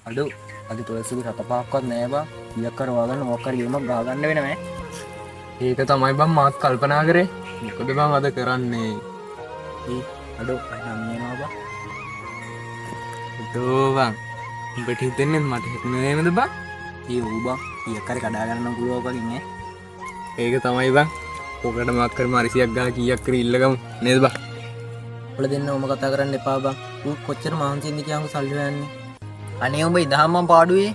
අඩු අද පර්සික සතපාක්වත් නෑ බා කියක් කරවාගන්න මොකර ගේමක් ගාගන්න වෙනවෑ ඒක තමයි බං මාත් කල්පනා කරේ මොකද බං අද කරන්නේ අඩු නම්යනවා ටෝබං උඹට හිතෙන්නේ මට හිතනේමද බං ඒ ඌබා කියකර කඩාගන්න ගුරුවපකින්නේ ඒක තමයි බං ඕකට මක්කර මරිසියක් ගා කියක් කර ඉල්ලගම නේද බං ඔල දෙන්න ඔම කතා කරන්න එපා බං ඌ කොච්චර මහන්සියෙන්ද කියන්කෝ සල්ලි හොයන්නේ අනේ උඹ ඉදහම්මන් පාඩුවේ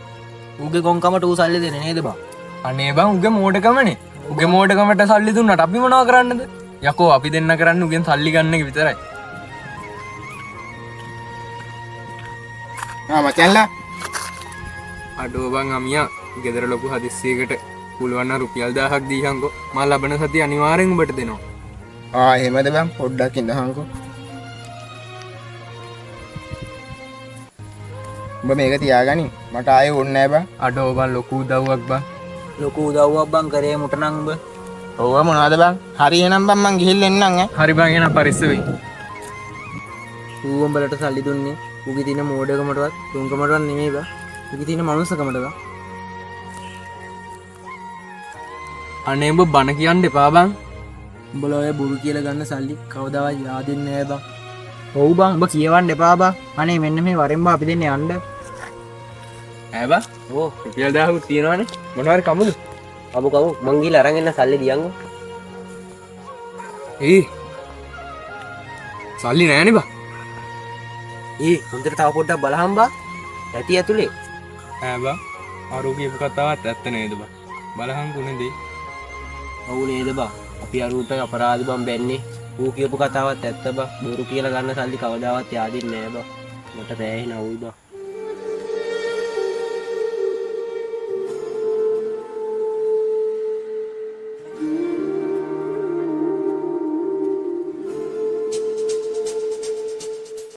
ඌගේ කොංකමට ඌ සල්ලි දෙන්නේ නේද බං අනේ බං උගේ මෝඩකමනේ උගේ මෝඩකමට සල්ලි දුන්නට අපි මොනවා කරන්නද යකෝ අපි දෙන්න කරන්න උගෙන් සල්ලි ගන්න එක විතරයි මචල්ලා අඩෝ බං අමියා ගෙදර ලොකු හදිස්සියකට පුළුවන් නම් රුපියල් 1000ක් දීහන්කෝ මම ලබන සතිය අනිවාර්යෙන් උඹට දෙනවා එහෙමද බං පොඩ්ඩක් ඉඳහන්කෝ උඹ මේක තියාගනි මට ආයෙ ඕනේ නෑ බං අඩෝ බං ලොකු උදව්වක් බං ලොකු උදව්වක් බං කරේ මුට නං උඹ ඔව් මොනවද බං හරි එහෙනම් බං මං ගිහිල්ලා එන්නම් ඈ හරි බං එහෙනම් පරිස්සම වෙයි ඌ උඹලට සල්ලි දුන්නේ ඌගේ තියෙන මෝඩකමටවත් තුන්කමටවත් නෙමෙයි බං ඌගේ තියෙන මනුස්සකමට බං අනේ උඹ බන කියන්න එපා බං උඹලා ඔය බොරු කියලා ගන්න සල්ලි කවදාවත් yaadෙන්නේ නෑ බං ඔව් බං උඹ කියවන්න එපා බං අනේ මෙන්න මේ වරෙන් බං අපි දෙන්නේ යන්න ඈ බං ඕ රුපියල් 1000ක් තියෙනවනේ මොනවාරි කමුද කමු මං ගිහලා අරන් එන්න සල්ලි දියන්ගෝ සල්ලි නෑනේ බං හොඳට තව පොඩ්ඩක් බලහම් බං ඇති ඇතුලේ ඈ බං ආරෝග්‍ය කතාවත් ඇත්ත නේද බං බලහන් කුණේදී ඔව් නේද බං අපි අරුට අපරාධ බං බැන්නේ ඌ කියපු කතාවත් ඇත්ත බං බොරු කියලා ගන්න සල්ලි කවදාවත් yaadෙන්නේ නෑ බං මට රෑහින අවුල් බං